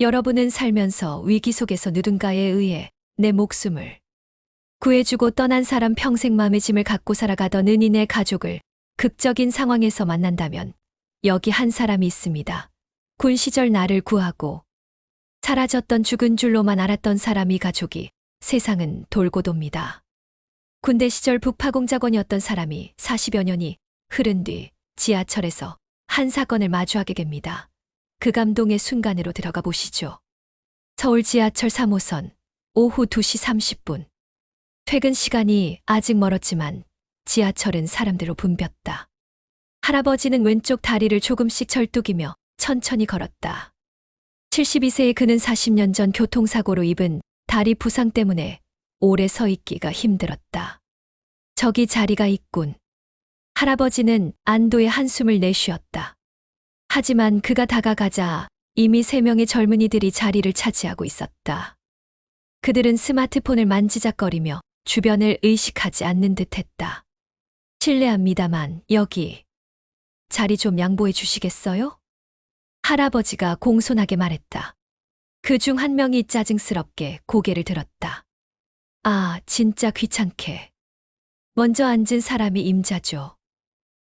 여러분은 살면서 위기 속에서 누군가에 의해 내 목숨을 구해주고 떠난 사람, 평생 마음의 짐을 갖고 살아가던 은인의 가족을 극적인 상황에서 만난다면 여기 한 사람이 있습니다. 군 시절 나를 구하고 사라졌던 죽은 줄로만 알았던 사람, 이 가족이 세상은 돌고 돕니다. 군대 시절 북파공작원이었던 사람이 40여 년이 흐른 뒤 지하철에서 한 사건을 마주하게 됩니다. 그 감동의 순간으로 들어가 보시죠. 서울 지하철 3호선 오후 2시 30분. 퇴근 시간이 아직 멀었지만 지하철은 사람들로 붐볐다. 할아버지는 왼쪽 다리를 조금씩 절뚝이며 천천히 걸었다. 72세의 그는 40년 전 교통사고로 입은 다리 부상 때문에 오래 서 있기가 힘들었다. 저기 자리가 있군. 할아버지는 안도의 한숨을 내쉬었다. 하지만 그가 다가가자 이미 3명의 젊은이들이 자리를 차지하고 있었다. 그들은 스마트폰을 만지작거리며 주변을 의식하지 않는 듯했다. 실례합니다만 여기 자리 좀 양보해 주시겠어요? 할아버지가 공손하게 말했다. 그 중 한 명이 짜증스럽게 고개를 들었다. 아, 진짜 귀찮게. 먼저 앉은 사람이 임자죠.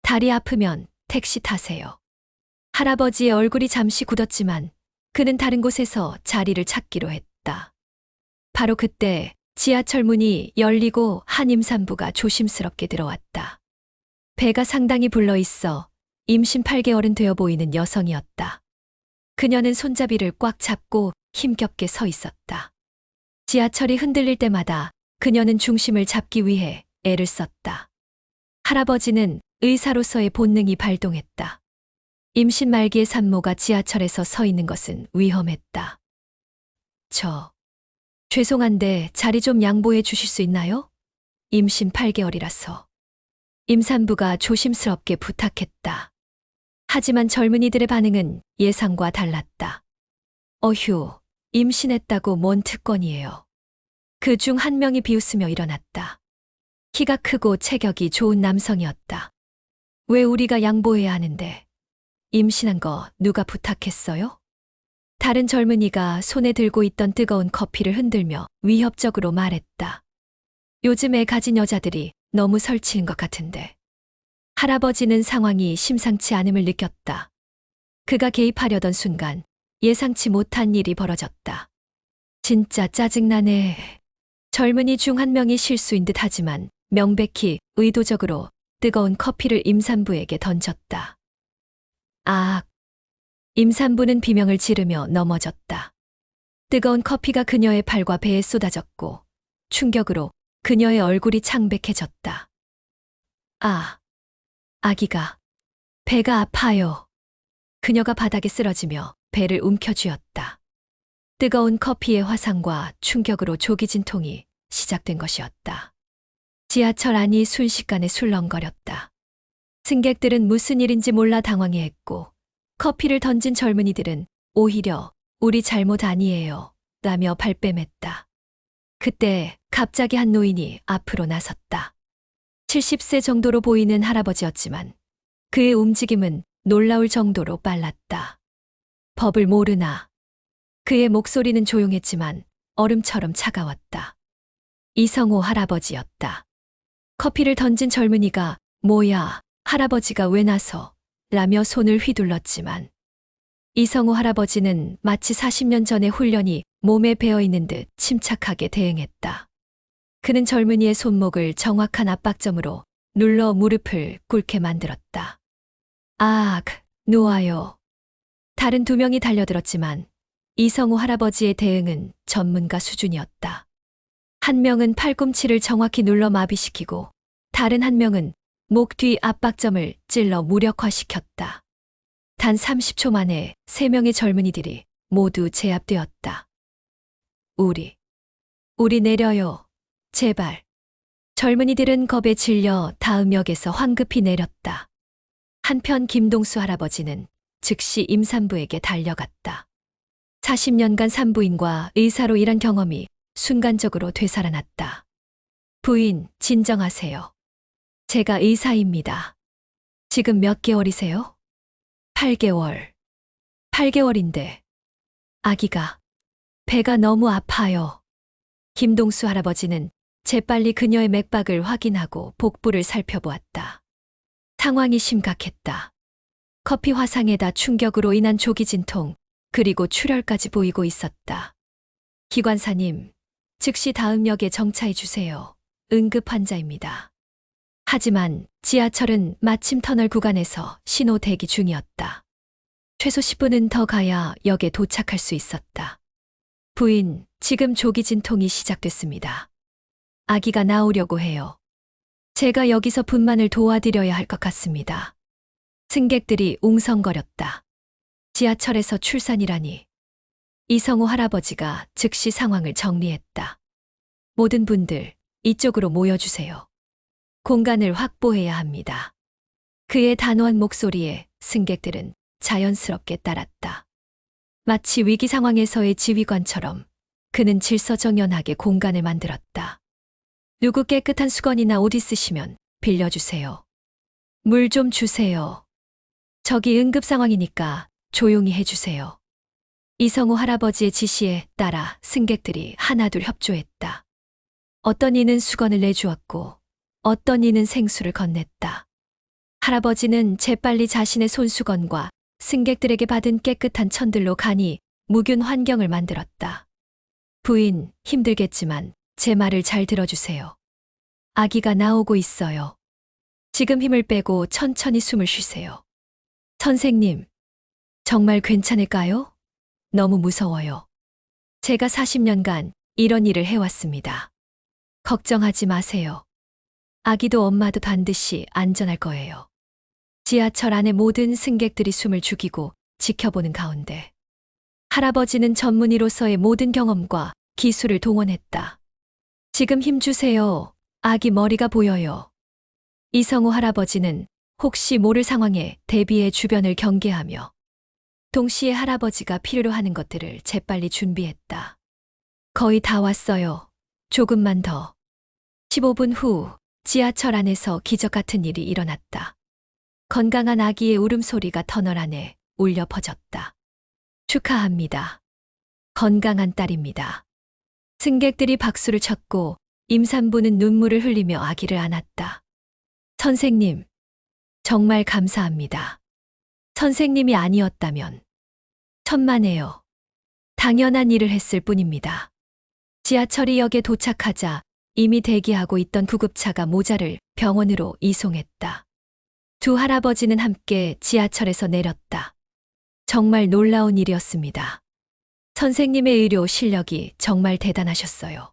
다리 아프면 택시 타세요. 할아버지의 얼굴이 잠시 굳었지만 그는 다른 곳에서 자리를 찾기로 했다. 바로 그때 지하철 문이 열리고 한 임산부가 조심스럽게 들어왔다. 배가 상당히 불러 있어 임신 8개월은 되어 보이는 여성이었다. 그녀는 손잡이를 꽉 잡고 힘겹게 서 있었다. 지하철이 흔들릴 때마다 그녀는 중심을 잡기 위해 애를 썼다. 할아버지는 의사로서의 본능이 발동했다. 임신 말기의 산모가 지하철에서 서 있는 것은 위험했다. 죄송한데 자리 좀 양보해 주실 수 있나요? 임신 8개월이라서. 임산부가 조심스럽게 부탁했다. 하지만 젊은이들의 반응은 예상과 달랐다. 어휴, 임신했다고 뭔 특권이에요. 그 중 한 명이 비웃으며 일어났다. 키가 크고 체격이 좋은 남성이었다. 왜 우리가 양보해야 하는데? 임신한 거 누가 부탁했어요? 다른 젊은이가 손에 들고 있던 뜨거운 커피를 흔들며 위협적으로 말했다. 요즘 애 가진 여자들이 너무 설치는 것 같은데. 할아버지는 상황이 심상치 않음을 느꼈다. 그가 개입하려던 순간 예상치 못한 일이 벌어졌다. 진짜 짜증나네. 젊은이 중 한 명이 실수인 듯 하지만 명백히 의도적으로 뜨거운 커피를 임산부에게 던졌다. 아! 임산부는 비명을 지르며 넘어졌다. 뜨거운 커피가 그녀의 팔과 배에 쏟아졌고 충격으로 그녀의 얼굴이 창백해졌다. 아! 아기가 배가 아파요. 그녀가 바닥에 쓰러지며 배를 움켜쥐었다. 뜨거운 커피의 화상과 충격으로 조기진통이 시작된 것이었다. 지하철 안이 순식간에 술렁거렸다. 승객들은 무슨 일인지 몰라 당황해했고 커피를 던진 젊은이들은 오히려 우리 잘못 아니에요 라며 발뺌했다. 그때 갑자기 한 노인이 앞으로 나섰다. 70세 정도로 보이는 할아버지였지만 그의 움직임은 놀라울 정도로 빨랐다. 법을 모르나. 그의 목소리는 조용했지만 얼음처럼 차가웠다. 이성호 할아버지였다. 커피를 던진 젊은이가 뭐야, 할아버지가 왜 나서? 라며 손을 휘둘렀지만 이성호 할아버지는 마치 40년 전의 훈련이 몸에 배어있는 듯 침착하게 대응했다. 그는 젊은이의 손목을 정확한 압박점으로 눌러 무릎을 꿇게 만들었다. 놓아요. 다른 2명이 달려들었지만 이성호 할아버지의 대응은 전문가 수준이었다. 한 명은 팔꿈치를 정확히 눌러 마비시키고 다른 한 명은 목 뒤 압박점을 찔러 무력화시켰다. 단 30초 만에 3명의 젊은이들이 모두 제압되었다. 우리 내려요. 제발. 젊은이들은 겁에 질려 다음 역에서 황급히 내렸다. 한편 김동수 할아버지는 즉시 임산부에게 달려갔다. 40년간 산부인과 의사로 일한 경험이 순간적으로 되살아났다. 부인, 진정하세요. 제가 의사입니다. 지금 몇 개월이세요? 8개월. 8개월인데 아기가 배가 너무 아파요. 김동수 할아버지는 재빨리 그녀의 맥박을 확인하고 복부를 살펴보았다. 상황이 심각했다. 커피 화상에다 충격으로 인한 조기 진통, 그리고 출혈까지 보이고 있었다. 기관사님, 즉시 다음 역에 정차해 주세요. 응급 환자입니다. 하지만 지하철은 마침 터널 구간에서 신호 대기 중이었다. 최소 10분은 더 가야 역에 도착할 수 있었다. 부인, 지금 조기 진통이 시작됐습니다. 아기가 나오려고 해요. 제가 여기서 분만을 도와드려야 할 것 같습니다. 승객들이 웅성거렸다. 지하철에서 출산이라니. 이성우 할아버지가 즉시 상황을 정리했다. 모든 분들, 이쪽으로 모여주세요. 공간을 확보해야 합니다. 그의 단호한 목소리에 승객들은 자연스럽게 따랐다. 마치 위기 상황에서의 지휘관처럼 그는 질서정연하게 공간을 만들었다. 누구 깨끗한 수건이나 옷 있으시면 빌려주세요. 물 좀 주세요. 저기 응급 상황이니까 조용히 해주세요. 이성우 할아버지의 지시에 따라 승객들이 하나둘 협조했다. 어떤 이는 수건을 내주었고 어떤 이는 생수를 건넸다. 할아버지는 재빨리 자신의 손수건과 승객들에게 받은 깨끗한 천들로 간이 무균 환경을 만들었다. 부인, 힘들겠지만 제 말을 잘 들어주세요. 아기가 나오고 있어요. 지금 힘을 빼고 천천히 숨을 쉬세요. 선생님, 정말 괜찮을까요? 너무 무서워요. 제가 40년간 이런 일을 해왔습니다. 걱정하지 마세요. 아기도 엄마도 반드시 안전할 거예요. 지하철 안의 모든 승객들이 숨을 죽이고 지켜보는 가운데 할아버지는 전문의로서의 모든 경험과 기술을 동원했다. 지금 힘 주세요. 아기 머리가 보여요. 이성우 할아버지는 혹시 모를 상황에 대비해 주변을 경계하며 동시에 할아버지가 필요로 하는 것들을 재빨리 준비했다. 거의 다 왔어요. 조금만 더. 15분 후 지하철 안에서 기적 같은 일이 일어났다. 건강한 아기의 울음소리가 터널 안에 울려 퍼졌다. 축하합니다. 건강한 딸입니다. 승객들이 박수를 쳤고 임산부는 눈물을 흘리며 아기를 안았다. 선생님, 정말 감사합니다. 선생님이 아니었다면 천만에요. 당연한 일을 했을 뿐입니다. 지하철이 역에 도착하자 이미 대기하고 있던 구급차가 모자를 병원으로 이송했다. 두 할아버지는 함께 지하철에서 내렸다. 정말 놀라운 일이었습니다. 선생님의 의료 실력이 정말 대단하셨어요.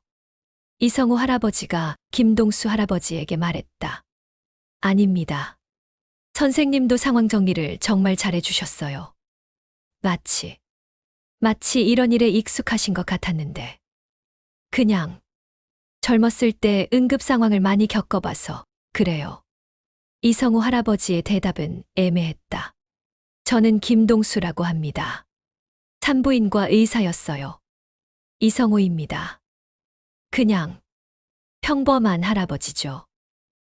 이성우 할아버지가 김동수 할아버지에게 말했다. 아닙니다. 선생님도 상황 정리를 정말 잘해주셨어요. 마치 이런 일에 익숙하신 것 같았는데. 그냥 젊었을 때 응급 상황을 많이 겪어봐서 그래요. 이성우 할아버지의 대답은 애매했다. 저는 김동수라고 합니다. 산부인과 의사였어요. 이성우입니다. 그냥 평범한 할아버지죠.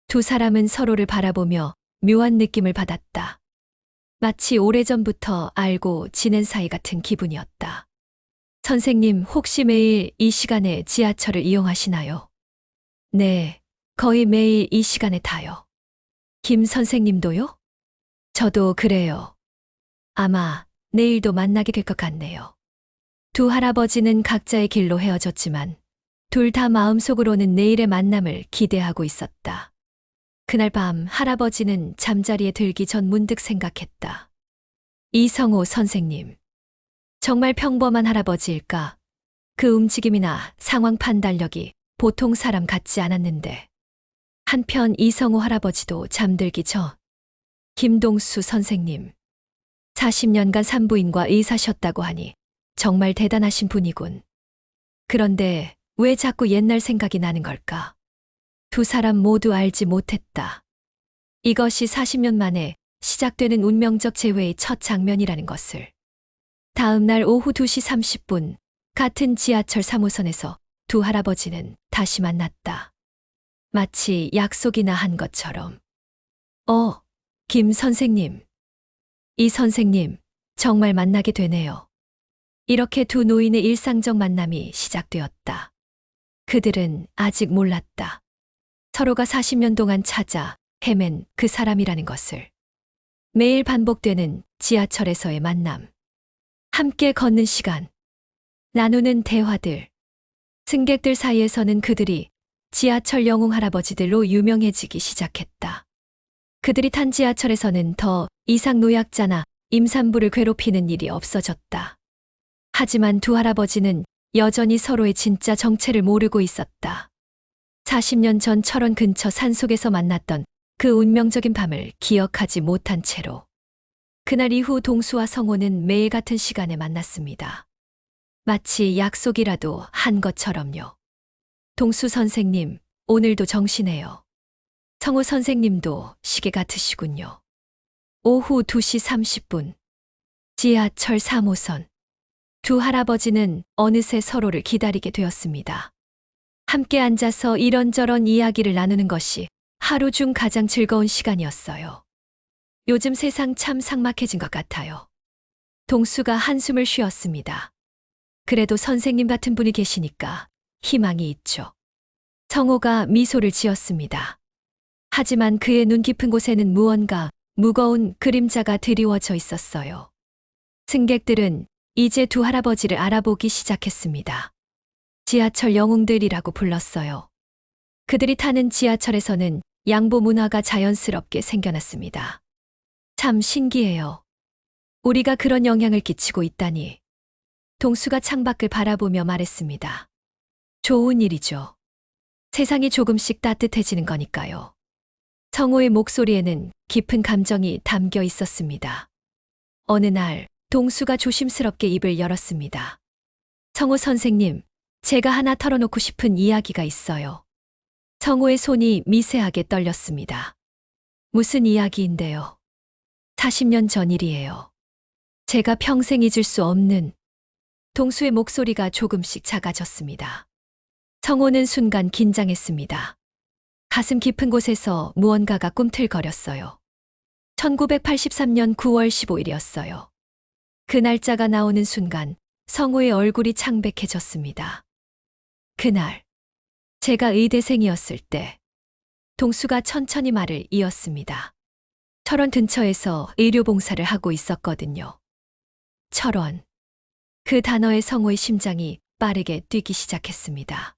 두 사람은 서로를 바라보며 묘한 느낌을 받았다. 마치 오래전부터 알고 지낸 사이 같은 기분이었다. 선생님, 혹시 매일 이 시간에 지하철을 이용하시나요? 네, 거의 매일 이 시간에 타요. 김 선생님도요? 저도 그래요. 아마 내일도 만나게 될 것 같네요. 두 할아버지는 각자의 길로 헤어졌지만 둘 다 마음속으로는 내일의 만남을 기대하고 있었다. 그날 밤 할아버지는 잠자리에 들기 전 문득 생각했다. 이성우 선생님. 정말 평범한 할아버지일까? 그 움직임이나 상황 판단력이 보통 사람 같지 않았는데. 한편 이성우 할아버지도 잠들기 전 김동수 선생님. 40년간 산부인과 의사셨다고 하니 정말 대단하신 분이군. 그런데 왜 자꾸 옛날 생각이 나는 걸까? 두 사람 모두 알지 못했다. 이것이 40년 만에 시작되는 운명적 재회의 첫 장면이라는 것을. 다음 날 오후 2시 30분 같은 지하철 3호선에서 두 할아버지는 다시 만났다. 마치 약속이나 한 것처럼. 김 선생님. 이 선생님, 정말 만나게 되네요. 이렇게 두 노인의 일상적 만남이 시작되었다. 그들은 아직 몰랐다. 서로가 40년 동안 찾아 헤맨 그 사람이라는 것을. 매일 반복되는 지하철에서의 만남. 함께 걷는 시간. 나누는 대화들. 승객들 사이에서는 그들이 지하철 영웅 할아버지들로 유명해지기 시작했다. 그들이 탄 지하철에서는 더 이상 노약자나 임산부를 괴롭히는 일이 없어졌다. 하지만 두 할아버지는 여전히 서로의 진짜 정체를 모르고 있었다. 40년 전 철원 근처 산속에서 만났던 그 운명적인 밤을 기억하지 못한 채로. 그날 이후 동수와 성호는 매일 같은 시간에 만났습니다. 마치 약속이라도 한 것처럼요. 동수 선생님, 오늘도 정시네요. 성호 선생님도 시계 같으시군요. 오후 2시 30분. 지하철 3호선. 두 할아버지는 어느새 서로를 기다리게 되었습니다. 함께 앉아서 이런저런 이야기를 나누는 것이 하루 중 가장 즐거운 시간이었어요. 요즘 세상 참 삭막해진 것 같아요. 동수가 한숨을 쉬었습니다. 그래도 선생님 같은 분이 계시니까 희망이 있죠. 성호가 미소를 지었습니다. 하지만 그의 눈 깊은 곳에는 무언가 무거운 그림자가 드리워져 있었어요. 승객들은 이제 두 할아버지를 알아보기 시작했습니다. 지하철 영웅들이라고 불렀어요. 그들이 타는 지하철에서는 양보 문화가 자연스럽게 생겨났습니다. 참 신기해요. 우리가 그런 영향을 끼치고 있다니. 동수가 창밖을 바라보며 말했습니다. 좋은 일이죠. 세상이 조금씩 따뜻해지는 거니까요. 성호의 목소리에는 깊은 감정이 담겨 있었습니다. 어느 날 동수가 조심스럽게 입을 열었습니다. 성호 선생님, 제가 하나 털어놓고 싶은 이야기가 있어요. 성호의 손이 미세하게 떨렸습니다. 무슨 이야기인데요? 40년 전 일이에요. 제가 평생 잊을 수 없는. 동수의 목소리가 조금씩 작아졌습니다. 성호는 순간 긴장했습니다. 가슴 깊은 곳에서 무언가가 꿈틀거렸어요. 1983년 9월 15일이었어요. 그 날짜가 나오는 순간 성호의 얼굴이 창백해졌습니다. 그날, 제가 의대생이었을 때. 동수가 천천히 말을 이었습니다. 철원 근처에서 의료봉사를 하고 있었거든요. 철원. 그 단어에 성호의 심장이 빠르게 뛰기 시작했습니다.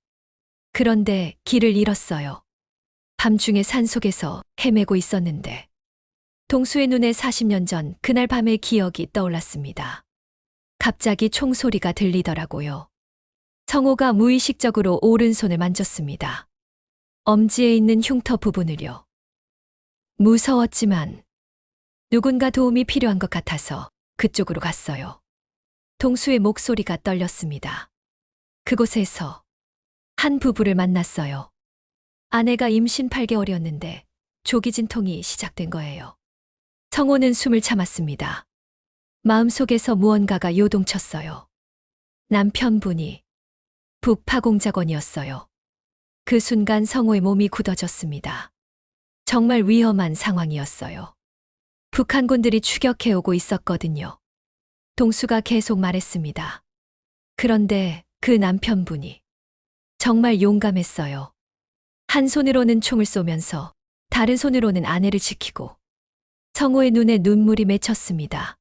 그런데 길을 잃었어요. 밤중에 산속에서 헤매고 있었는데. 동수의 눈에 40년 전 그날 밤의 기억이 떠올랐습니다. 갑자기 총소리가 들리더라고요. 성호가 무의식적으로 오른손을 만졌습니다. 엄지에 있는 흉터 부분을요. 무서웠지만 누군가 도움이 필요한 것 같아서 그쪽으로 갔어요. 동수의 목소리가 떨렸습니다. 그곳에서 한 부부를 만났어요. 아내가 임신 8개월이었는데 조기 진통이 시작된 거예요. 성호는 숨을 참았습니다. 마음속에서 무언가가 요동쳤어요. 남편분이 북파공작원이었어요. 그 순간 성호의 몸이 굳어졌습니다. 정말 위험한 상황이었어요. 북한군들이 추격해오고 있었거든요. 동수가 계속 말했습니다. 그런데 그 남편분이 정말 용감했어요. 한 손으로는 총을 쏘면서 다른 손으로는 아내를 지키고. 성호의 눈에 눈물이 맺혔습니다.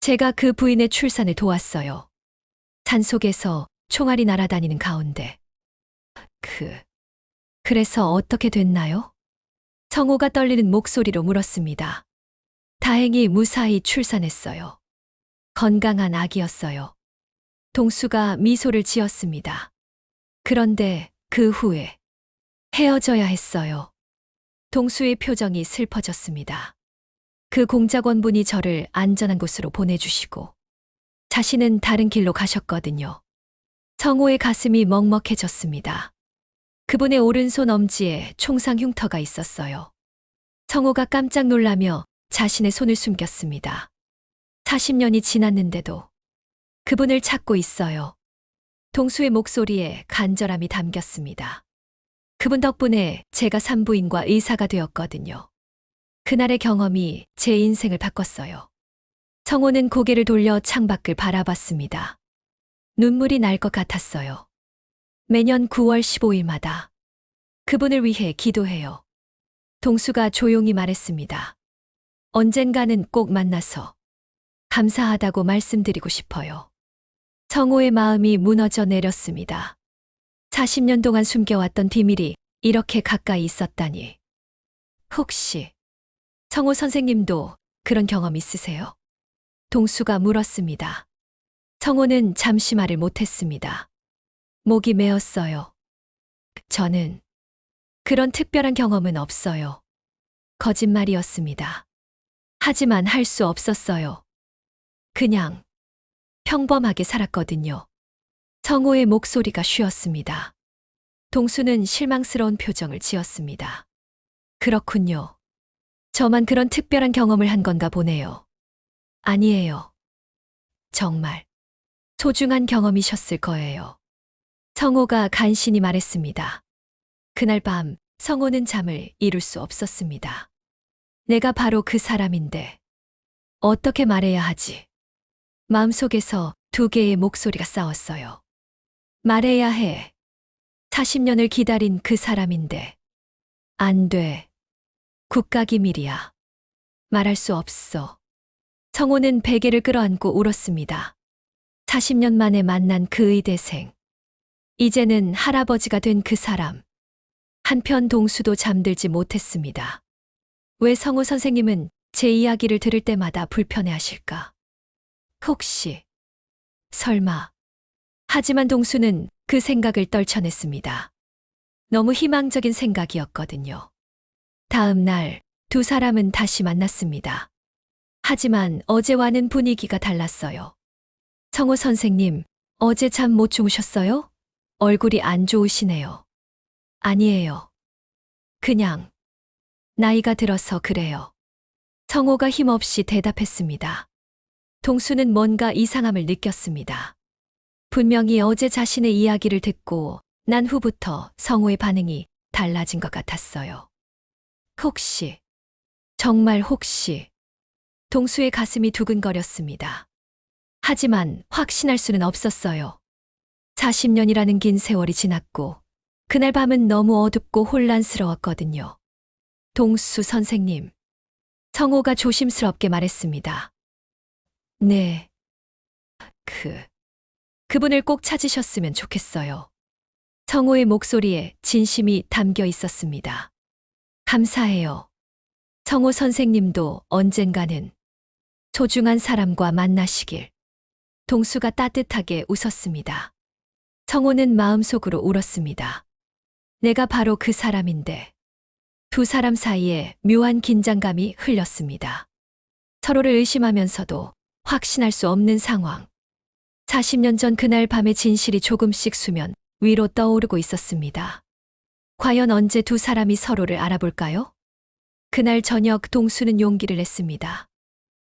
제가 그 부인의 출산을 도왔어요. 산속에서 총알이 날아다니는 가운데. 그래서 어떻게 됐나요? 성호가 떨리는 목소리로 물었습니다. 다행히 무사히 출산했어요. 건강한 아기였어요. 동수가 미소를 지었습니다. 그런데 그 후에 헤어져야 했어요. 동수의 표정이 슬퍼졌습니다. 그 공작원분이 저를 안전한 곳으로 보내주시고 자신은 다른 길로 가셨거든요. 성호의 가슴이 먹먹해졌습니다. 그분의 오른손 엄지에 총상 흉터가 있었어요. 성호가 깜짝 놀라며 자신의 손을 숨겼습니다. 40년이 지났는데도 그분을 찾고 있어요. 동수의 목소리에 간절함이 담겼습니다. 그분 덕분에 제가 산부인과 의사가 되었거든요. 그날의 경험이 제 인생을 바꿨어요. 성호는 고개를 돌려 창밖을 바라봤습니다. 눈물이 날 것 같았어요. 매년 9월 15일마다 그분을 위해 기도해요. 동수가 조용히 말했습니다. 언젠가는 꼭 만나서 감사하다고 말씀드리고 싶어요. 성호의 마음이 무너져 내렸습니다. 40년 동안 숨겨왔던 비밀이 이렇게 가까이 있었다니. 혹시 성호 선생님도 그런 경험 있으세요? 동수가 물었습니다. 성호는 잠시 말을 못했습니다. 목이 메었어요. 저는 그런 특별한 경험은 없어요. 거짓말이었습니다. 하지만 할 수 없었어요. 그냥 평범하게 살았거든요. 성호의 목소리가 쉬었습니다. 동수는 실망스러운 표정을 지었습니다. 그렇군요. 저만 그런 특별한 경험을 한 건가 보네요. 아니에요. 정말 소중한 경험이셨을 거예요. 성호가 간신히 말했습니다. 그날 밤 성호는 잠을 이룰 수 없었습니다. 내가 바로 그 사람인데 어떻게 말해야 하지? 마음속에서 두 개의 목소리가 싸웠어요. 말해야 해. 40년을 기다린 그 사람인데. 안 돼. 국가기밀이야. 말할 수 없어. 성호는 베개를 끌어안고 울었습니다. 40년 만에 만난 그 의대생. 이제는 할아버지가 된 그 사람. 한편 동수도 잠들지 못했습니다. 왜 성호 선생님은 제 이야기를 들을 때마다 불편해하실까? 혹시, 설마. 하지만 동수는 그 생각을 떨쳐냈습니다. 너무 희망적인 생각이었거든요. 다음 날 두 사람은 다시 만났습니다. 하지만 어제와는 분위기가 달랐어요. 성호 선생님, 어제 잠 못 주무셨어요? 얼굴이 안 좋으시네요. 아니에요. 그냥 나이가 들어서 그래요. 성호가 힘없이 대답했습니다. 동수는 뭔가 이상함을 느꼈습니다. 분명히 어제 자신의 이야기를 듣고 난 후부터 성호의 반응이 달라진 것 같았어요. 혹시, 정말 혹시, 동수의 가슴이 두근거렸습니다. 하지만 확신할 수는 없었어요. 40년이라는 긴 세월이 지났고 그날 밤은 너무 어둡고 혼란스러웠거든요. 동수 선생님. 성호가 조심스럽게 말했습니다. 네. 그분을 꼭 찾으셨으면 좋겠어요. 성호의 목소리에 진심이 담겨 있었습니다. 감사해요. 성호 선생님도 언젠가는 소중한 사람과 만나시길. 동수가 따뜻하게 웃었습니다. 성호는 마음속으로 울었습니다. 내가 바로 그 사람인데. 두 사람 사이에 묘한 긴장감이 흘렸습니다. 서로를 의심하면서도 확신할 수 없는 상황. 40년 전 그날 밤의 진실이 조금씩 수면 위로 떠오르고 있었습니다. 과연 언제 두 사람이 서로를 알아볼까요? 그날 저녁 동수는 용기를 냈습니다.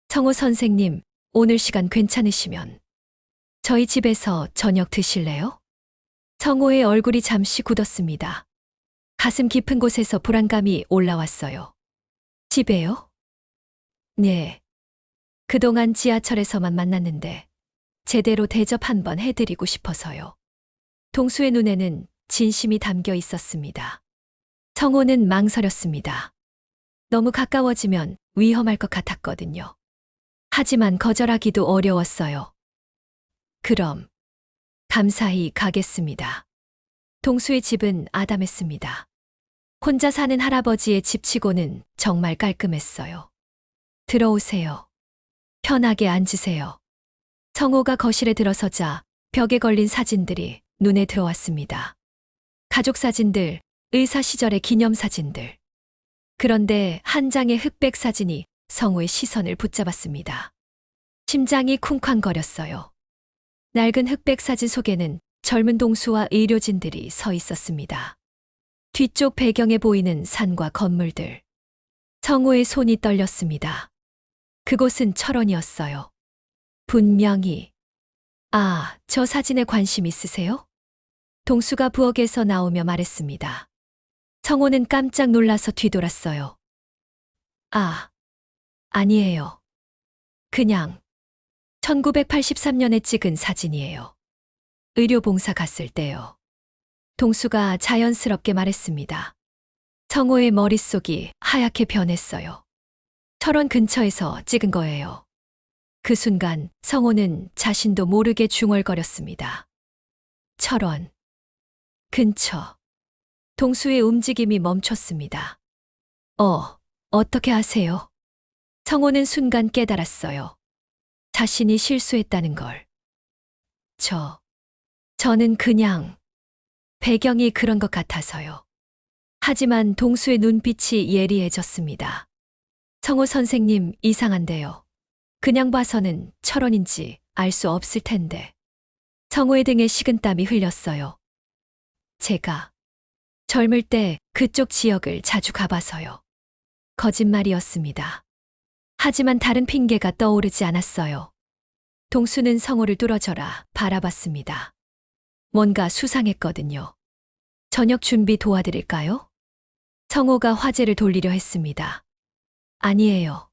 성호 선생님, 오늘 시간 괜찮으시면 저희 집에서 저녁 드실래요? 성호의 얼굴이 잠시 굳었습니다. 가슴 깊은 곳에서 불안감이 올라왔어요. 집에요? 네. 그동안 지하철에서만 만났는데 제대로 대접 한번 해드리고 싶어서요. 동수의 눈에는 진심이 담겨 있었습니다. 성호는 망설였습니다. 너무 가까워지면 위험할 것 같았거든요. 하지만 거절하기도 어려웠어요. 그럼 감사히 가겠습니다. 동수의 집은 아담했습니다. 혼자 사는 할아버지의 집치고는 정말 깔끔했어요. 들어오세요. 편하게 앉으세요. 성호가 거실에 들어서자 벽에 걸린 사진들이 눈에 들어왔습니다. 가족 사진들, 의사 시절의 기념사진들. 그런데 한 장의 흑백 사진이 성호의 시선을 붙잡았습니다. 심장이 쿵쾅거렸어요. 낡은 흑백 사진 속에는 젊은 동수와 의료진들이 서 있었습니다. 뒤쪽 배경에 보이는 산과 건물들. 성호의 손이 떨렸습니다. 그곳은 철원이었어요. 분명히. 아, 저 사진에 관심 있으세요? 동수가 부엌에서 나오며 말했습니다. 성호는 깜짝 놀라서 뒤돌았어요. 아, 아니에요. 그냥 1983년에 찍은 사진이에요. 의료봉사 갔을 때요. 동수가 자연스럽게 말했습니다. 성호의 머릿속이 하얗게 변했어요. 철원 근처에서 찍은 거예요. 그 순간 성호는 자신도 모르게 중얼거렸습니다. 철원 근처. 동수의 움직임이 멈췄습니다. 어떻게 아세요? 성호는 순간 깨달았어요. 자신이 실수했다는 걸. 저는 그냥 배경이 그런 것 같아서요. 하지만 동수의 눈빛이 예리해졌습니다. 성호 선생님 이상한데요. 그냥 봐서는 철원인지 알 수 없을 텐데. 성호의 등에 식은땀이 흘렸어요. 제가 젊을 때 그쪽 지역을 자주 가봐서요. 거짓말이었습니다. 하지만 다른 핑계가 떠오르지 않았어요. 동수는 성호를 뚫어져라 바라봤습니다. 뭔가 수상했거든요. 저녁 준비 도와드릴까요? 성호가 화제를 돌리려 했습니다. 아니에요.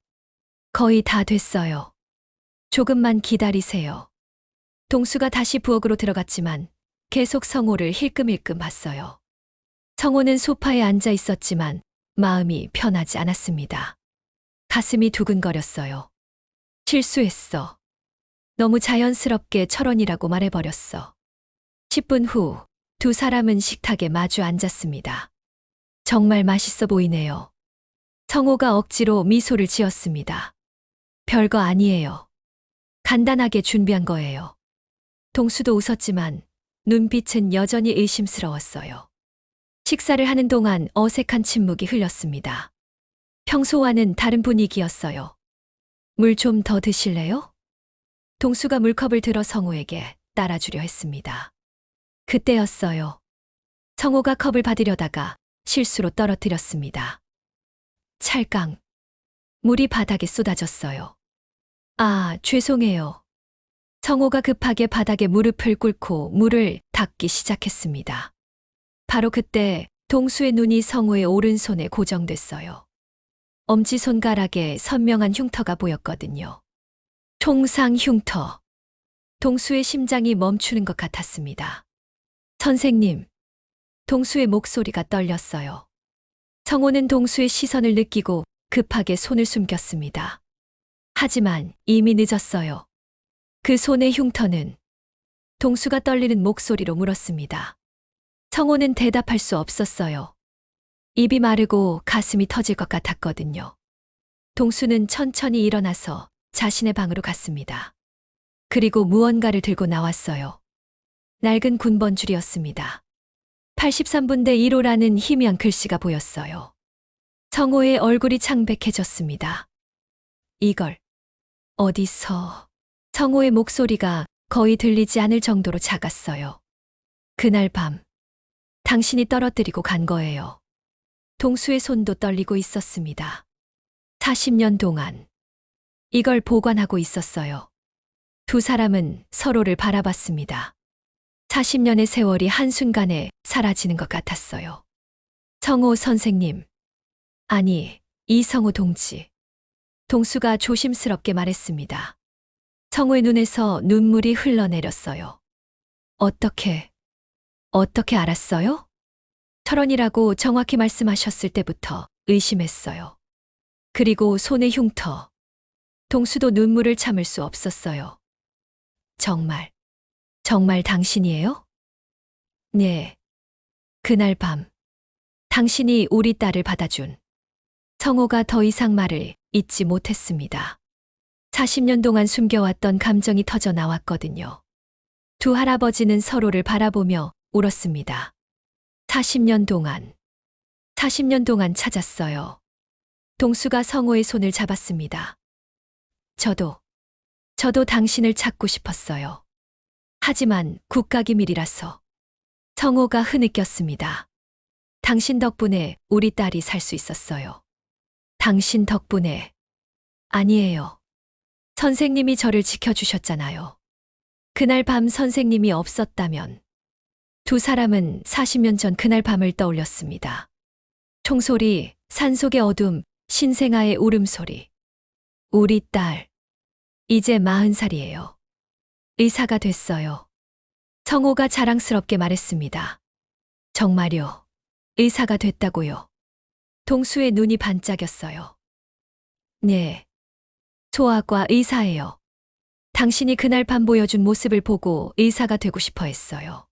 거의 다 됐어요. 조금만 기다리세요. 동수가 다시 부엌으로 들어갔지만 계속 성호를 힐끔힐끔 봤어요. 성호는 소파에 앉아 있었지만 마음이 편하지 않았습니다. 가슴이 두근거렸어요. 실수했어. 너무 자연스럽게 철원이라고 말해버렸어. 10분 후 두 사람은 식탁에 마주 앉았습니다. 정말 맛있어 보이네요. 성호가 억지로 미소를 지었습니다. 별거 아니에요. 간단하게 준비한 거예요. 동수도 웃었지만 눈빛은 여전히 의심스러웠어요. 식사를 하는 동안 어색한 침묵이 흘렀습니다. 평소와는 다른 분위기였어요. 물 좀 더 드실래요? 동수가 물컵을 들어 성호에게 따라주려 했습니다. 그때였어요. 성호가 컵을 받으려다가 실수로 떨어뜨렸습니다. 찰강. 물이 바닥에 쏟아졌어요. 아, 죄송해요. 성호가 급하게 바닥에 무릎을 꿇고 물을 닦기 시작했습니다. 바로 그때 동수의 눈이 성호의 오른손에 고정됐어요. 엄지손가락에 선명한 흉터가 보였거든요. 총상 흉터. 동수의 심장이 멈추는 것 같았습니다. 선생님. 동수의 목소리가 떨렸어요. 성호는 동수의 시선을 느끼고 급하게 손을 숨겼습니다. 하지만 이미 늦었어요. 그 손의 흉터는? 동수가 떨리는 목소리로 물었습니다. 성호는 대답할 수 없었어요. 입이 마르고 가슴이 터질 것 같았거든요. 동수는 천천히 일어나서 자신의 방으로 갔습니다. 그리고 무언가를 들고 나왔어요. 낡은 군번줄이었습니다. 83분대 1호라는 희미한 글씨가 보였어요. 성호의 얼굴이 창백해졌습니다. 이걸 어디서? 성호의 목소리가 거의 들리지 않을 정도로 작았어요. 그날 밤 당신이 떨어뜨리고 간 거예요. 동수의 손도 떨리고 있었습니다. 40년 동안 이걸 보관하고 있었어요. 두 사람은 서로를 바라봤습니다. 40년의 세월이 한순간에 사라지는 것 같았어요. 성호 선생님. 아니, 이성호 동지. 동수가 조심스럽게 말했습니다. 성호의 눈에서 눈물이 흘러내렸어요. 어떻게 알았어요? 철원이라고 정확히 말씀하셨을 때부터 의심했어요. 그리고 손의 흉터. 동수도 눈물을 참을 수 없었어요. 정말 당신이에요? 네. 그날 밤 당신이 우리 딸을 받아준. 성호가 더 이상 말을 잇지 못했습니다. 40년 동안 숨겨왔던 감정이 터져 나왔거든요. 두 할아버지는 서로를 바라보며 울었습니다. 40년 동안 찾았어요. 동수가 성호의 손을 잡았습니다. 저도 당신을 찾고 싶었어요. 하지만 국가기밀이라서. 성호가 흐느꼈습니다. 당신 덕분에 우리 딸이 살 수 있었어요. 당신 덕분에. 아니에요. 선생님이 저를 지켜주셨잖아요. 그날 밤 선생님이 없었다면. 두 사람은 40년 전 그날 밤을 떠올렸습니다. 총소리, 산속의 어둠, 신생아의 울음소리. 우리 딸. 이제 40살이에요. 의사가 됐어요. 성호가 자랑스럽게 말했습니다. 정말요. 의사가 됐다고요. 동수의 눈이 반짝였어요. 네. 소아과 의사예요. 당신이 그날 밤 보여준 모습을 보고 의사가 되고 싶어 했어요.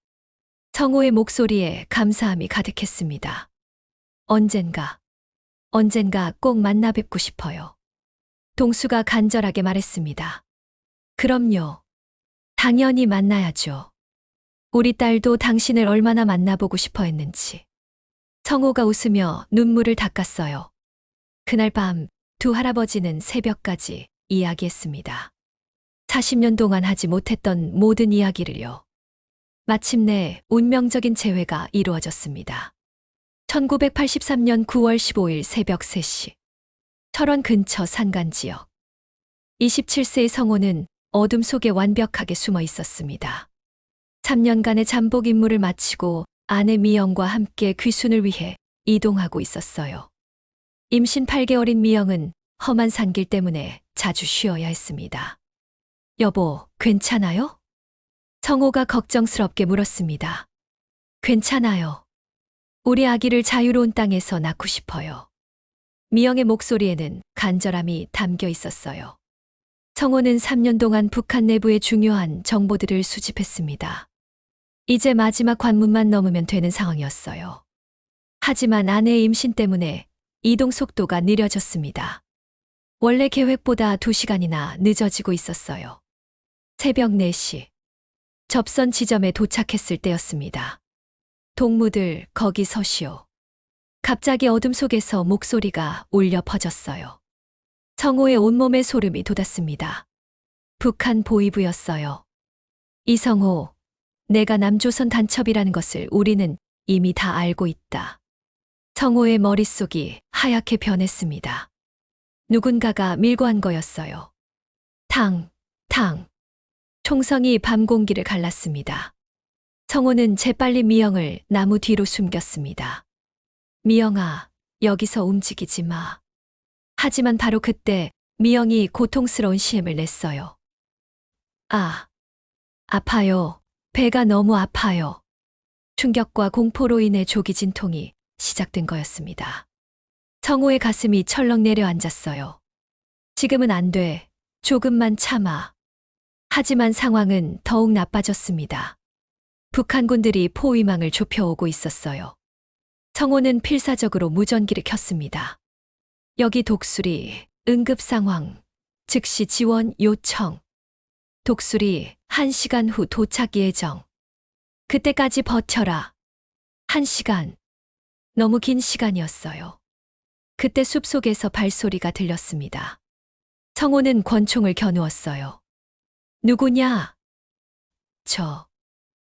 성호의 목소리에 감사함이 가득했습니다. 언젠가 꼭 만나 뵙고 싶어요. 동수가 간절하게 말했습니다. 그럼요. 당연히 만나야죠. 우리 딸도 당신을 얼마나 만나보고 싶어 했는지. 성호가 웃으며 눈물을 닦았어요. 그날 밤 두 할아버지는 새벽까지 이야기했습니다. 40년 동안 하지 못했던 모든 이야기를요. 마침내 운명적인 재회가 이루어졌습니다. 1983년 9월 15일 새벽 3시. 철원 근처 산간지역. 27세의 성호는 어둠 속에 완벽하게 숨어 있었습니다. 3년간의 잠복 임무를 마치고 아내 미영과 함께 귀순을 위해 이동하고 있었어요. 임신 8개월인 미영은 험한 산길 때문에 자주 쉬어야 했습니다. 여보, 괜찮아요? 성호가 걱정스럽게 물었습니다. 괜찮아요. 우리 아기를 자유로운 땅에서 낳고 싶어요. 미영의 목소리에는 간절함이 담겨 있었어요. 성호는 3년 동안 북한 내부의 중요한 정보들을 수집했습니다. 이제 마지막 관문만 넘으면 되는 상황이었어요. 하지만 아내의 임신 때문에 이동 속도가 느려졌습니다. 원래 계획보다 2시간이나 늦어지고 있었어요. 새벽 4시. 접선 지점에 도착했을 때였습니다. 동무들, 거기 서시오. 갑자기 어둠 속에서 목소리가 울려 퍼졌어요. 성호의 온몸에 소름이 돋았습니다. 북한 보위부였어요. 이성호, 내가 남조선 단첩이라는 것을 우리는 이미 다 알고 있다. 성호의 머릿속이 하얗게 변했습니다. 누군가가 밀고 한 거였어요. 탕. 총성이 밤 공기를 갈랐습니다. 성호는 재빨리 미영을 나무 뒤로 숨겼습니다. 미영아, 여기서 움직이지 마. 하지만 바로 그때 미영이 고통스러운 시음을 냈어요. 아파요. 배가 너무 아파요. 충격과 공포로 인해 조기 진통이 시작된 거였습니다. 성호의 가슴이 철렁 내려앉았어요. 지금은 안 돼. 조금만 참아. 하지만 상황은 더욱 나빠졌습니다. 북한군들이 포위망을 좁혀오고 있었어요. 성호는 필사적으로 무전기를 켰습니다. 여기 독수리, 응급 상황, 즉시 지원 요청. 독수리, 1시간 후 도착 예정. 그때까지 버텨라. 1시간. 너무 긴 시간이었어요. 그때 숲속에서 발소리가 들렸습니다. 성호는 권총을 겨누었어요. 누구냐?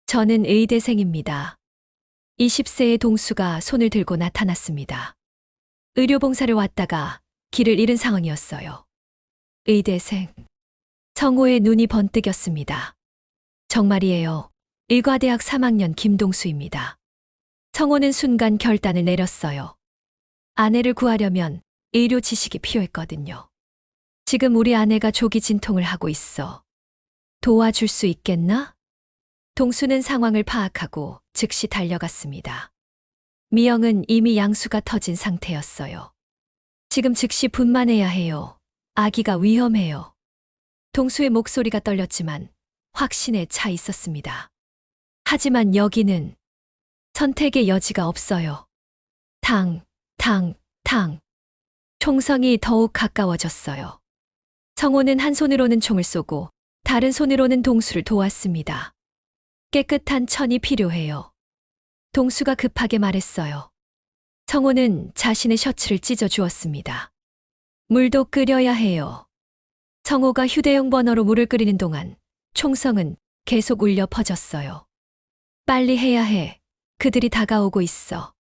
저는 의대생입니다. 20세의 동수가 손을 들고 나타났습니다. 의료봉사를 왔다가 길을 잃은 상황이었어요. 의대생. 성호의 눈이 번뜩였습니다. 정말이에요. 의과대학 3학년 김동수입니다. 성호는 순간 결단을 내렸어요. 아내를 구하려면 의료 지식이 필요했거든요. 지금 우리 아내가 조기 진통을 하고 있어. 도와줄 수 있겠나? 동수는 상황을 파악하고 즉시 달려갔습니다. 미영은 이미 양수가 터진 상태였어요. 지금 즉시 분만해야 해요. 아기가 위험해요. 동수의 목소리가 떨렸지만 확신에 차 있었습니다. 하지만 여기는 선택의 여지가 없어요. 탕. 총성이 더욱 가까워졌어요. 성호는 한 손으로는 총을 쏘고 다른 손으로는 동수를 도왔습니다. 깨끗한 천이 필요해요. 동수가 급하게 말했어요. 성호는 자신의 셔츠를 찢어 주었습니다. 물도 끓여야 해요. 성호가 휴대용 버너로 물을 끓이는 동안 총성은 계속 울려 퍼졌어요. 빨리 해야 해. 그들이 다가오고 있어.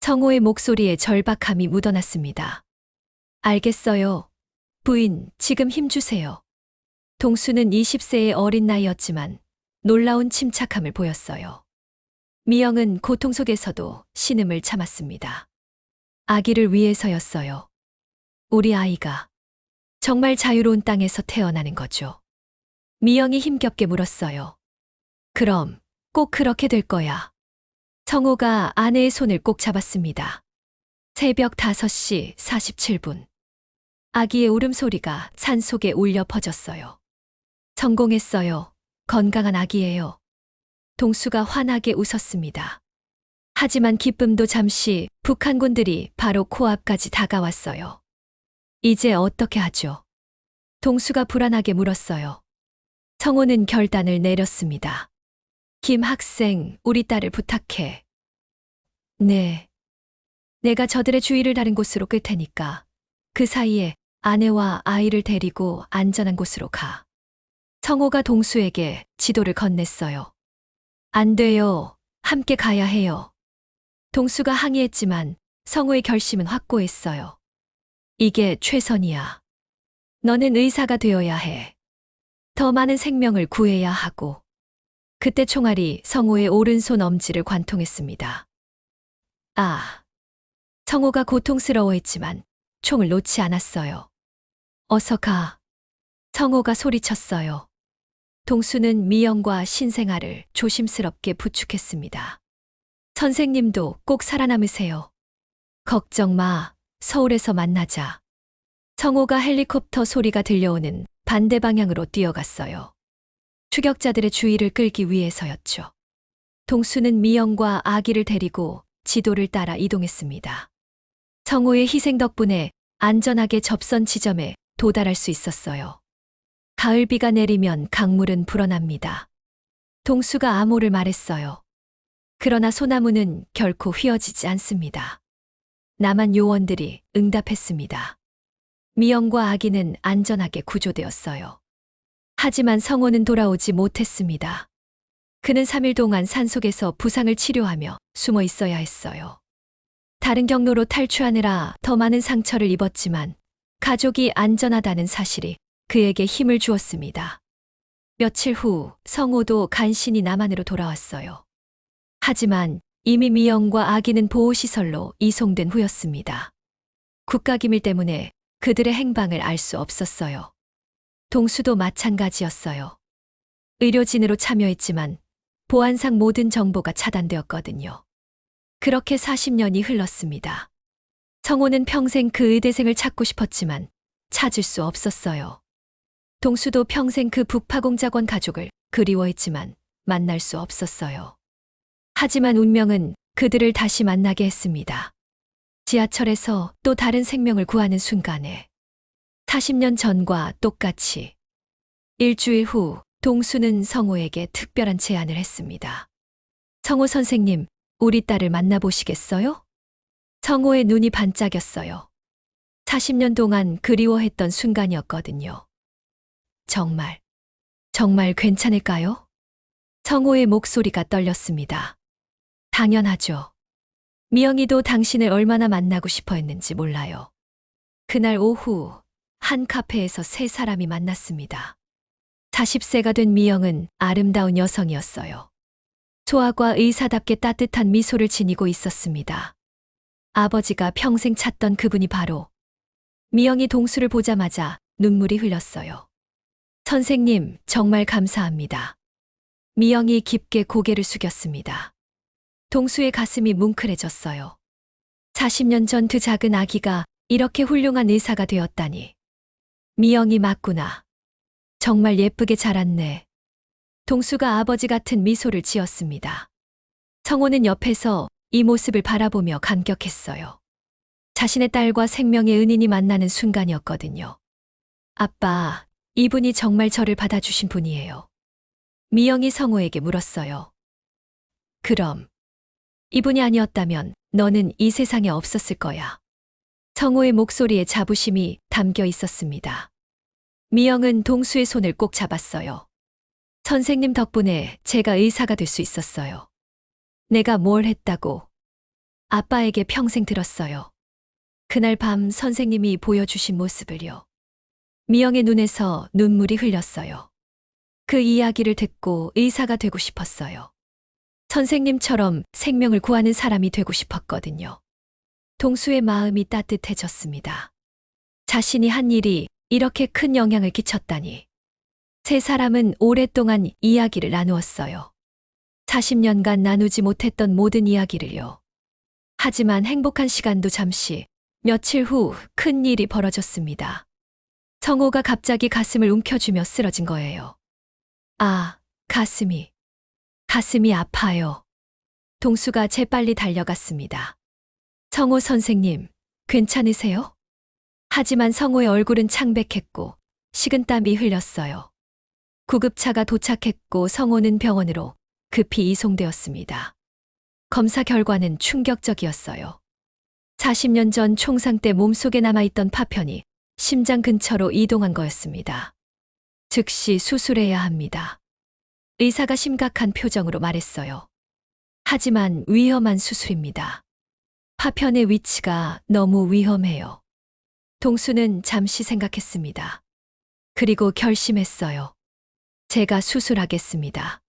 성호의 목소리에 절박함이 묻어났습니다. 알겠어요. 부인, 지금 힘주세요. 동수는 20세의 어린 나이였지만 놀라운 침착함을 보였어요. 미영은 고통 속에서도 신음을 참았습니다. 아기를 위해서였어요. 우리 아이가 정말 자유로운 땅에서 태어나는 거죠. 미영이 힘겹게 물었어요. 그럼 꼭 그렇게 될 거야. 성호가 아내의 손을 꼭 잡았습니다. 새벽 5시 47분. 아기의 울음소리가 산속에 울려 퍼졌어요. 성공했어요. 건강한 아기예요. 동수가 환하게 웃었습니다. 하지만 기쁨도 잠시 북한군들이 바로 코앞까지 다가왔어요. 이제 어떻게 하죠? 동수가 불안하게 물었어요. 성호는 결단을 내렸습니다. 김 학생, 우리 딸을 부탁해. 네. 내가 저들의 주의를 다른 곳으로 끌 테니까 그 사이에 아내와 아이를 데리고 안전한 곳으로 가. 성호가 동수에게 지도를 건넸어요. 안 돼요. 함께 가야 해요. 동수가 항의했지만 성호의 결심은 확고했어요. 이게 최선이야. 너는 의사가 되어야 해. 더 많은 생명을 구해야 하고. 그때 총알이 성호의 오른손 엄지를 관통했습니다. 아. 성호가 고통스러워했지만 총을 놓지 않았어요. 어서 가. 성호가 소리쳤어요. 동수는 미영과 신생아를 조심스럽게 부축했습니다. 선생님도 꼭 살아남으세요. 걱정 마. 서울에서 만나자. 성호가 헬리콥터 소리가 들려오는 반대 방향으로 뛰어갔어요. 추격자들의 주의를 끌기 위해서였죠. 동수는 미영과 아기를 데리고 지도를 따라 이동했습니다. 성호의 희생 덕분에 안전하게 접선 지점에 도달할 수 있었어요. 가을비가 내리면 강물은 불어납니다. 동수가 암호를 말했어요. 그러나 소나무는 결코 휘어지지 않습니다. 남한 요원들이 응답했습니다. 미영과 아기는 안전하게 구조되었어요. 하지만 성호는 돌아오지 못했습니다. 그는 3일 동안 산속에서 부상을 치료하며 숨어 있어야 했어요. 다른 경로로 탈출하느라 더 많은 상처를 입었지만 가족이 안전하다는 사실이 그에게 힘을 주었습니다. 며칠 후 성호도 간신히 남한으로 돌아왔어요. 하지만 이미 미영과 아기는 보호시설로 이송된 후였습니다. 국가기밀 때문에 그들의 행방을 알 수 없었어요. 동수도 마찬가지였어요. 의료진으로 참여했지만 보안상 모든 정보가 차단되었거든요. 그렇게 40년이 흘렀습니다. 성호는 평생 그 의대생을 찾고 싶었지만 찾을 수 없었어요. 동수도 평생 그 북파공작원 가족을 그리워했지만 만날 수 없었어요. 하지만 운명은 그들을 다시 만나게 했습니다. 지하철에서 또 다른 생명을 구하는 순간에 40년 전과 똑같이 일주일 후 동수는 성호에게 특별한 제안을 했습니다. 성호 선생님, 우리 딸을 만나보시겠어요? 성호의 눈이 반짝였어요. 40년 동안 그리워했던 순간이었거든요. 정말 괜찮을까요? 성호의 목소리가 떨렸습니다. 당연하죠. 미영이도 당신을 얼마나 만나고 싶어 했는지 몰라요. 그날 오후 한 카페에서 세 사람이 만났습니다. 40세가 된 미영은 아름다운 여성이었어요. 소아과 의사답게 따뜻한 미소를 지니고 있었습니다. 아버지가 평생 찾던 그분이 바로 미영이 동수를 보자마자 눈물이 흘렀어요. 선생님, 정말 감사합니다. 미영이 깊게 고개를 숙였습니다. 동수의 가슴이 뭉클해졌어요. 40년 전 그 작은 아기가 이렇게 훌륭한 의사가 되었다니. 미영이 맞구나. 정말 예쁘게 자랐네. 동수가 아버지 같은 미소를 지었습니다. 성호는 옆에서 이 모습을 바라보며 감격했어요. 자신의 딸과 생명의 은인이 만나는 순간이었거든요. 아빠, 이분이 정말 저를 받아주신 분이에요. 미영이 성호에게 물었어요. 그럼 이분이 아니었다면 너는 이 세상에 없었을 거야. 성호의 목소리에 자부심이 담겨 있었습니다. 미영은 동수의 손을 꼭 잡았어요. 선생님 덕분에 제가 의사가 될 수 있었어요. 내가 뭘 했다고? 아빠에게 평생 들었어요. 그날 밤 선생님이 보여주신 모습을요. 미영의 눈에서 눈물이 흘렸어요. 그 이야기를 듣고 의사가 되고 싶었어요. 선생님처럼 생명을 구하는 사람이 되고 싶었거든요. 동수의 마음이 따뜻해졌습니다. 자신이 한 일이 이렇게 큰 영향을 끼쳤다니. 세 사람은 오랫동안 이야기를 나누었어요. 40년간 나누지 못했던 모든 이야기를요. 하지만 행복한 시간도 잠시, 며칠 후 큰 일이 벌어졌습니다. 성호가 갑자기 가슴을 움켜쥐며 쓰러진 거예요. 아, 가슴이 아파요. 동수가 재빨리 달려갔습니다. 성호 선생님, 괜찮으세요? 하지만 성호의 얼굴은 창백했고 식은땀이 흘렸어요. 구급차가 도착했고 성호는 병원으로 급히 이송되었습니다. 검사 결과는 충격적이었어요. 40년 전 총상 때 몸속에 남아있던 파편이 심장 근처로 이동한 거였습니다. 즉시 수술해야 합니다. 의사가 심각한 표정으로 말했어요. 하지만 위험한 수술입니다. 파편의 위치가 너무 위험해요. 동수는 잠시 생각했습니다. 그리고 결심했어요. 제가 수술하겠습니다.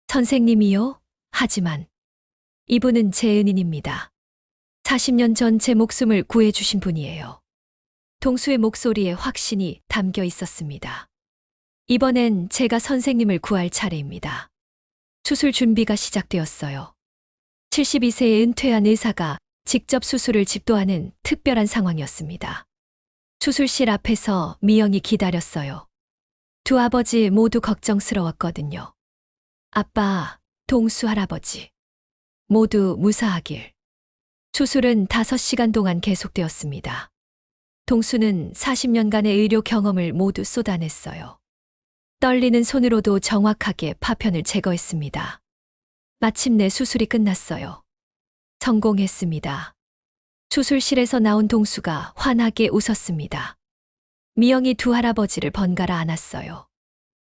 선생님이요? 하지만 이분은 제 은인입니다. 40년 전 제 목숨을 구해주신 분이에요. 동수의 목소리에 확신이 담겨 있었습니다. 이번엔 제가 선생님을 구할 차례입니다. 수술 준비가 시작되었어요. 72세의 은퇴한 의사가 직접 수술을 집도하는 특별한 상황이었습니다. 수술실 앞에서 미영이 기다렸어요. 두 아버지 모두 걱정스러웠거든요. 아빠, 동수 할아버지. 모두 무사하길. 수술은 5시간 동안 계속되었습니다. 동수는 40년간의 의료 경험을 모두 쏟아냈어요. 떨리는 손으로도 정확하게 파편을 제거했습니다. 마침내 수술이 끝났어요. 성공했습니다. 수술실에서 나온 동수가 환하게 웃었습니다. 미영이 두 할아버지를 번갈아 안았어요.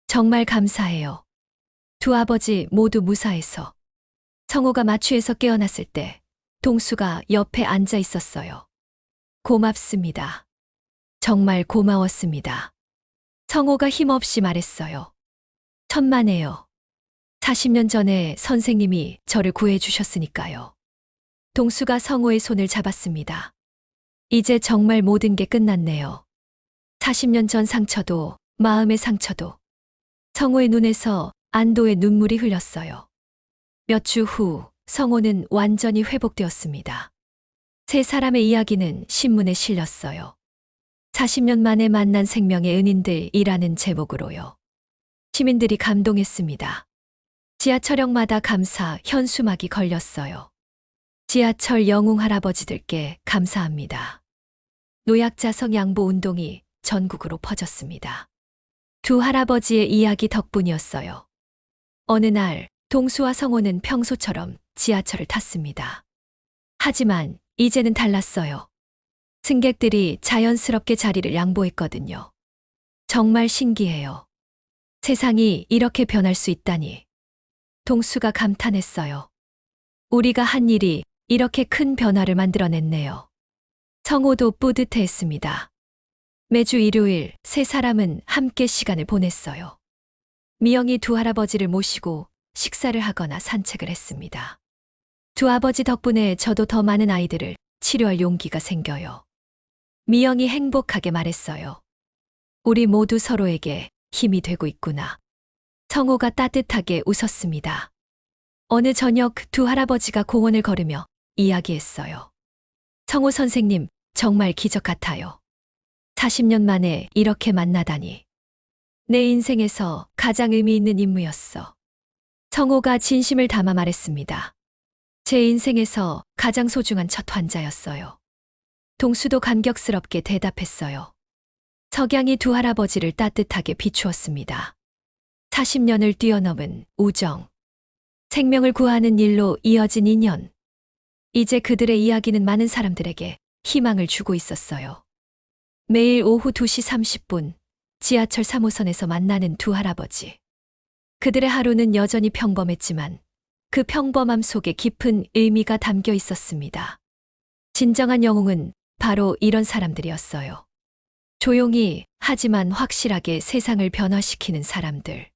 정말 감사해요. 두 아버지 모두 무사해서. 성호가 마취에서 깨어났을 때 동수가 옆에 앉아 있었어요. 고맙습니다. 정말 고마웠습니다. 성호가 힘없이 말했어요. 천만에요. 40년 전에 선생님이 저를 구해주셨으니까요. 동수가 성호의 손을 잡았습니다. 이제 정말 모든 게 끝났네요. 40년 전 상처도, 마음의 상처도. 성호의 눈에서 안도의 눈물이 흘렀어요. 몇 주 후 성호는 완전히 회복되었습니다. 세 사람의 이야기는 신문에 실렸어요. 40년 만에 만난 생명의 은인들이라는 제목으로요. 시민들이 감동했습니다. 지하철역마다 감사 현수막이 걸렸어요. 지하철 영웅 할아버지들께 감사합니다. 노약자석 양보 운동이 전국으로 퍼졌습니다. 두 할아버지의 이야기 덕분이었어요. 어느 날 동수와 성호는 평소처럼 지하철을 탔습니다. 하지만 이제는 달랐어요. 승객들이 자연스럽게 자리를 양보했거든요. 정말 신기해요. 세상이 이렇게 변할 수 있다니. 동수가 감탄했어요. 우리가 한 일이 이렇게 큰 변화를 만들어냈네요. 성호도 뿌듯해했습니다. 매주 일요일 세 사람은 함께 시간을 보냈어요. 미영이 두 할아버지를 모시고 식사를 하거나 산책을 했습니다. 두 아버지 덕분에 저도 더 많은 아이들을 치료할 용기가 생겨요. 미영이 행복하게 말했어요. 우리 모두 서로에게 힘이 되고 있구나. 성호가 따뜻하게 웃었습니다. 어느 저녁 두 할아버지가 공원을 걸으며 이야기했어요. 성호 선생님, 정말 기적 같아요. 40년 만에 이렇게 만나다니. 내 인생에서 가장 의미 있는 임무였어. 성호가 진심을 담아 말했습니다. 제 인생에서 가장 소중한 첫 환자였어요. 동수도 감격스럽게 대답했어요. 석양이 두 할아버지를 따뜻하게 비추었습니다. 40년을 뛰어넘은 우정. 생명을 구하는 일로 이어진 인연. 이제 그들의 이야기는 많은 사람들에게 희망을 주고 있었어요. 매일 오후 2시 30분 지하철 3호선에서 만나는 두 할아버지. 그들의 하루는 여전히 평범했지만 그 평범함 속에 깊은 의미가 담겨 있었습니다. 진정한 영웅은 바로 이런 사람들이었어요. 조용히 하지만 확실하게 세상을 변화시키는 사람들.